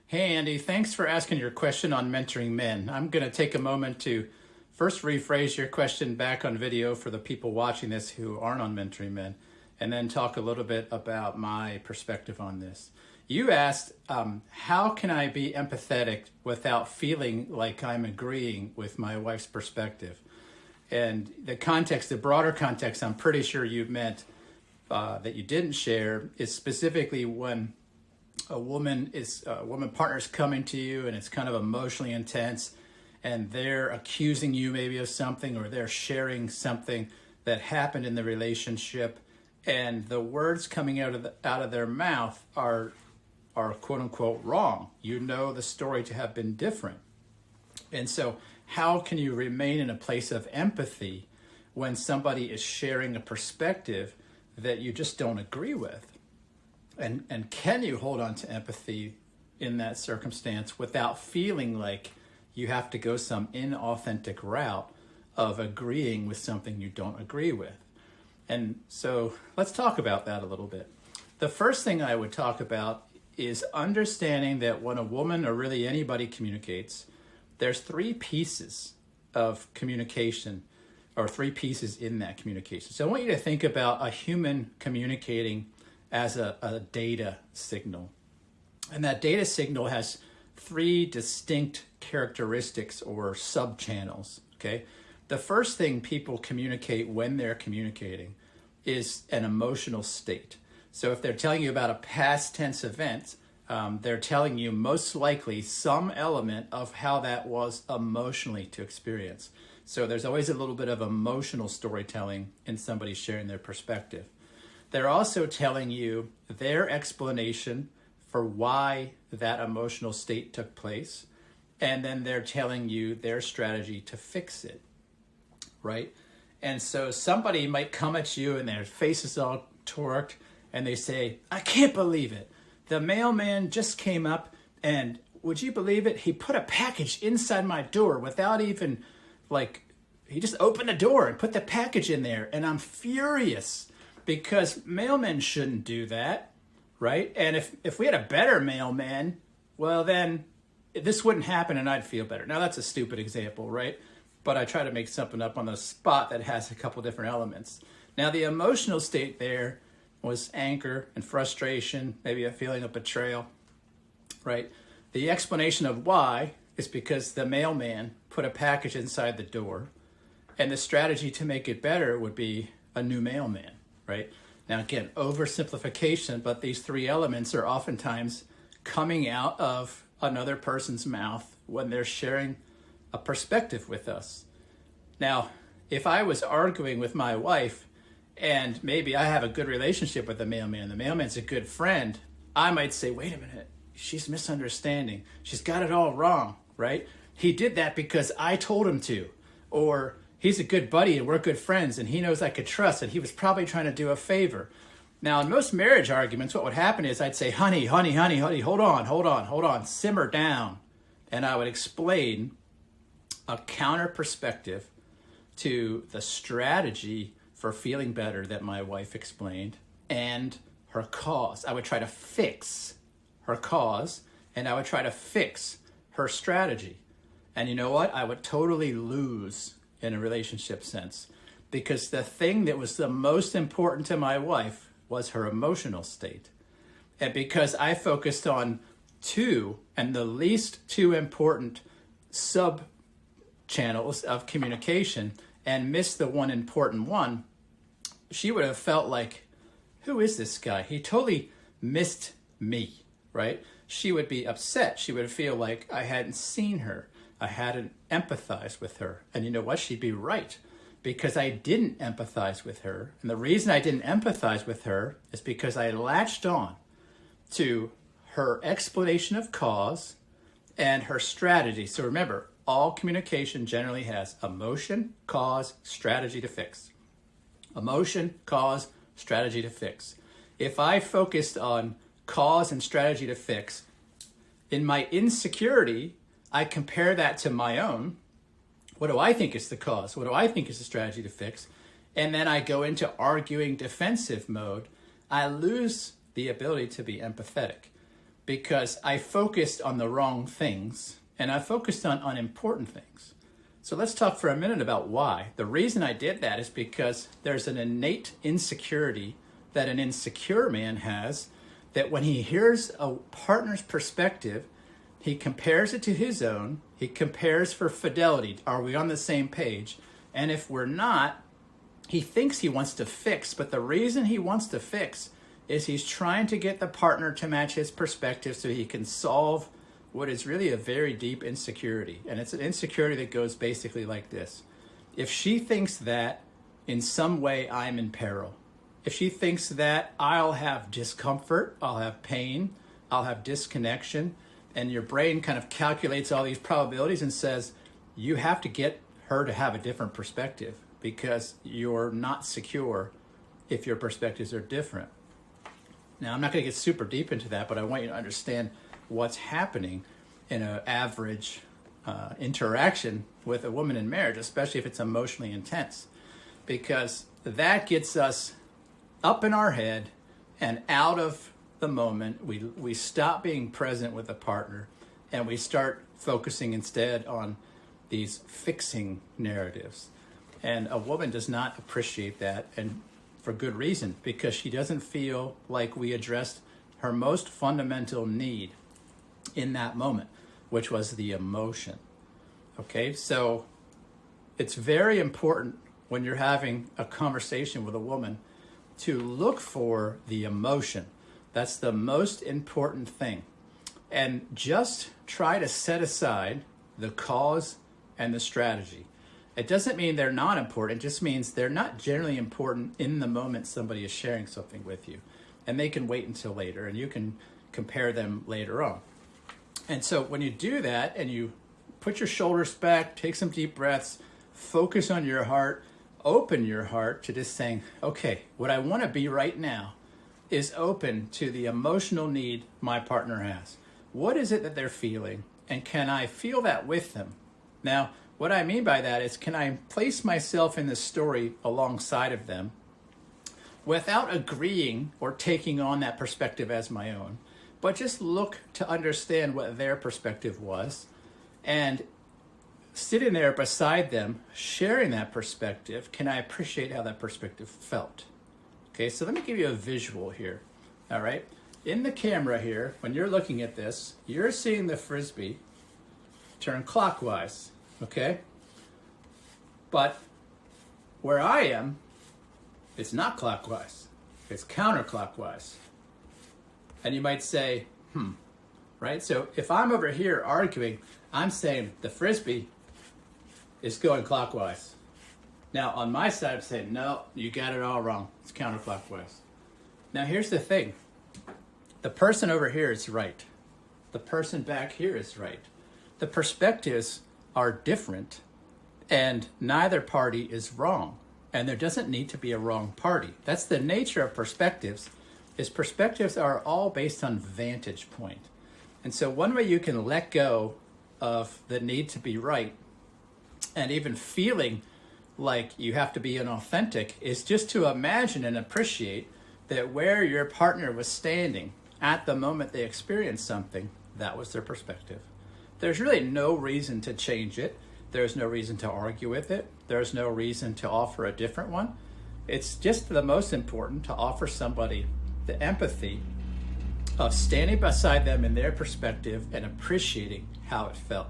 Hey Andy, thanks for asking your question on mentoring men. I'm going to take a moment to first rephrase your question back on video for the people watching this who aren't on mentoring men, and then talk a little bit about my perspective on this. You asked, how can I be empathetic without feeling like I'm agreeing with my wife's perspective? And the context, the broader context, I'm pretty sure you meant that you didn't share is specifically when a woman partner's coming to you and it's kind of emotionally intense and they're accusing you maybe of something, or they're sharing something that happened in the relationship, and the words coming out of their mouth are quote unquote wrong. You know the story to have been different. And so how can you remain in a place of empathy when somebody is sharing a perspective that you just don't agree with? And can you hold on to empathy in that circumstance without feeling like you have to go some inauthentic route of agreeing with something you don't agree with? And so let's talk about that a little bit. The first thing I would talk about is understanding that when a woman, or really anybody, communicates, there's three pieces of communication, or three pieces in that communication. So I want you to think about a human communicating as a data signal. And that data signal has three distinct characteristics or sub-channels, okay? The first thing people communicate when they're communicating is an emotional state. So if they're telling you about a past tense event, they're telling you most likely some element of how that was emotionally to experience. So there's always a little bit of emotional storytelling in somebody sharing their perspective. They're also telling you their explanation for why that emotional state took place, and then they're telling you their strategy to fix it, right? And so somebody might come at you and their face is all torqued, and they say, "I can't believe it. The mailman just came up, and would you believe it? He put a package inside my door without even, he just opened the door and put the package in there, and I'm furious because mailmen shouldn't do that, right? And if we had a better mailman, well, then this wouldn't happen and I'd feel better." Now, that's a stupid example, right? But I try to make something up on the spot that has a couple different elements. Now, the emotional state there was anger and frustration, maybe a feeling of betrayal, right? The explanation of why is because the mailman put a package inside the door, and the strategy to make it better would be a new mailman, right? Now, again, oversimplification, but these three elements are oftentimes coming out of another person's mouth when they're sharing a perspective with us. Now, if I was arguing with my wife, and maybe I have a good relationship with the mailman's a good friend, I might say, wait a minute, she's misunderstanding. She's got it all wrong, right? He did that because I told him to. Or he's a good buddy and we're good friends and he knows I could trust, and he was probably trying to do a favor. Now, in most marriage arguments, what would happen is I'd say, honey, hold on, simmer down. And I would explain a counter perspective to the strategy for feeling better that my wife explained and her cause. I would try to fix her cause, and I would try to fix her strategy. And you know what? I would totally lose in a relationship sense, because the thing that was the most important to my wife was her emotional state. And because I focused on two and the least two important sub channels of communication and missed the one important one, she would have felt like, who is this guy? He totally missed me, right? She would be upset. She would feel like I hadn't seen her. I hadn't empathized with her. And you know what? She'd be right, because I didn't empathize with her. And the reason I didn't empathize with her is because I latched on to her explanation of cause and her strategy. So remember, all communication generally has emotion, cause, strategy to fix. Emotion, cause, strategy to fix. If I focused on cause and strategy to fix, in my insecurity, I compare that to my own. What do I think is the cause? What do I think is the strategy to fix? And then I go into arguing defensive mode. I lose the ability to be empathetic. because I focused on the wrong things and I focused on unimportant things. So let's talk for a minute about why. The reason I did that is because there's an innate insecurity that an insecure man has, that when he hears a partner's perspective, he compares it to his own. He compares for fidelity. Are we on the same page? And if we're not, he thinks he wants to fix. But the reason he wants to fix is he's trying to get the partner to match his perspective so he can solve what is really a very deep insecurity. And it's an insecurity that goes basically like this. If she thinks that in some way I'm in peril, if she thinks that I'll have discomfort, I'll have pain, I'll have disconnection, and your brain kind of calculates all these probabilities and says, you have to get her to have a different perspective because you're not secure if your perspectives are different. Now, I'm not going to get super deep into that, but I want you to understand what's happening in an average interaction with a woman in marriage, especially if it's emotionally intense, because that gets us up in our head and out of the moment. We stop being present with the partner and we start focusing instead on these fixing narratives. And a woman does not appreciate that, and for good reason, because she doesn't feel like we addressed her most fundamental need in that moment, which was the emotion. Okay, so it's very important when you're having a conversation with a woman to look for the emotion. That's the most important thing. And just try to set aside the cause and the strategy. It doesn't mean they're not important. It just means they're not generally important in the moment somebody is sharing something with you. And they can wait until later, and you can compare them later on. And so when you do that and you put your shoulders back, take some deep breaths, focus on your heart, open your heart to just saying, okay, what I want to be right now is open to the emotional need my partner has. What is it that they're feeling? And can I feel that with them? Now, what I mean by that is, can I place myself in the story alongside of them without agreeing or taking on that perspective as my own, but just look to understand what their perspective was and sitting there beside them, sharing that perspective, can I appreciate how that perspective felt? Okay, so let me give you a visual here, all right? In the camera here, when you're looking at this, you're seeing the Frisbee turn clockwise, okay? But where I am, it's not clockwise, it's counterclockwise. And you might say, right? So if I'm over here arguing, I'm saying the Frisbee is going clockwise. Now on my side, I'm saying, no, you got it all wrong. It's counterclockwise. Now here's the thing. The person over here is right. The person back here is right. The perspectives are different and neither party is wrong. And there doesn't need to be a wrong party. That's the nature of perspectives, is perspectives are all based on vantage point. And so one way you can let go of the need to be right and even feeling like you have to be inauthentic is just to imagine and appreciate that where your partner was standing at the moment they experienced something, that was their perspective. There's really no reason to change it. There's no reason to argue with it. There's no reason to offer a different one. It's just the most important to offer somebody the empathy of standing beside them in their perspective and appreciating how it felt.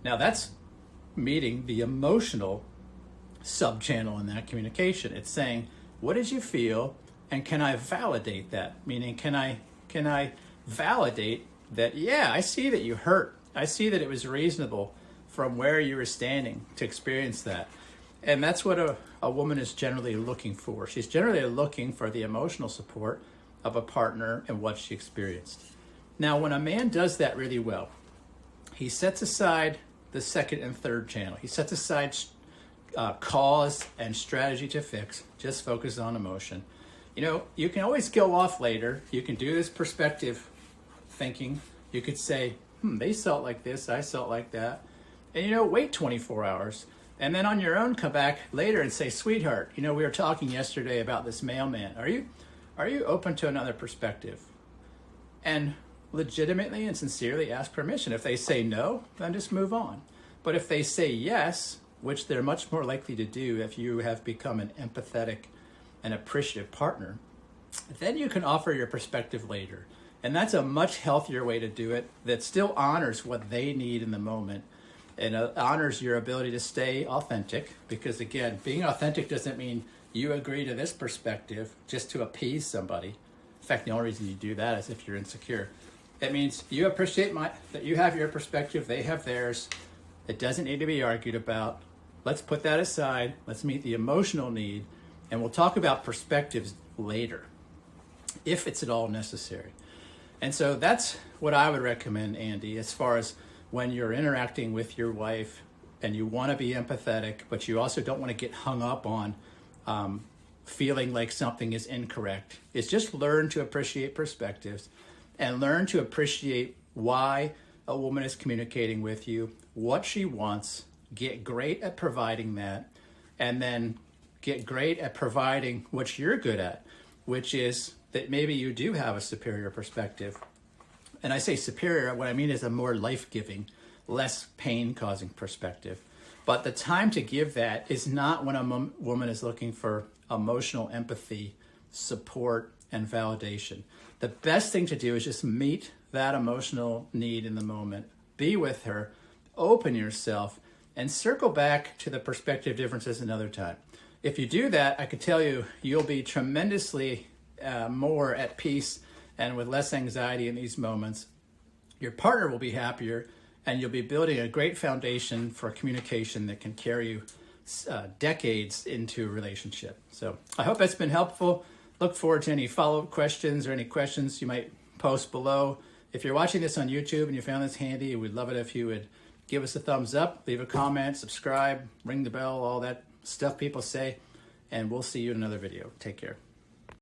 Now that's meeting the emotional sub-channel in that communication. It's saying, what did you feel? And can I validate that? Meaning, can I validate that, yeah, I see that you hurt. I see that it was reasonable from where you were standing to experience that. And that's what a woman is generally looking for. She's generally looking for the emotional support of a partner and what she experienced. Now, when a man does that really well, he sets aside the second and third channel. He sets aside cause and strategy to fix, just focus on emotion. You know, you can always go off later. You can do this perspective thinking. You could say, they felt like this, I felt like that. And, you know, wait 24 hours. And then on your own, come back later and say, sweetheart, you know, we were talking yesterday about this mailman. Are you open to another perspective? And legitimately and sincerely ask permission. If they say no, then just move on. But if they say yes, which they're much more likely to do if you have become an empathetic and appreciative partner, then you can offer your perspective later. And that's a much healthier way to do it that still honors what they need in the moment and honors your ability to stay authentic. Because again, being authentic doesn't mean you agree to this perspective just to appease somebody. In fact, the only reason you do that is if you're insecure. It means you appreciate that you have your perspective, they have theirs. It doesn't need to be argued about. Let's put that aside. Let's meet the emotional need, and we'll talk about perspectives later, if it's at all necessary. And so that's what I would recommend, Andy, as far as when you're interacting with your wife and you want to be empathetic, but you also don't want to get hung up on feeling like something is incorrect, is just learn to appreciate perspectives and learn to appreciate why a woman is communicating with you, what she wants, get great at providing that, and then get great at providing what you're good at, which is that maybe you do have a superior perspective. And I say superior, what I mean is a more life-giving, less pain-causing perspective. But the time to give that is not when a woman is looking for emotional empathy, support, and validation. The best thing to do is just meet that emotional need in the moment. Be with her, open yourself, and circle back to the perspective differences another time. If you do that, I can tell you, you'll be tremendously more at peace and with less anxiety in these moments. Your partner will be happier, and you'll be building a great foundation for communication that can carry you decades into a relationship. So I hope that's been helpful. Look forward to any follow-up questions or any questions you might post below. If you're watching this on YouTube and you found this handy, we'd love it if you would give us a thumbs up, leave a comment, subscribe, ring the bell, all that stuff people say, and we'll see you in another video. Take care.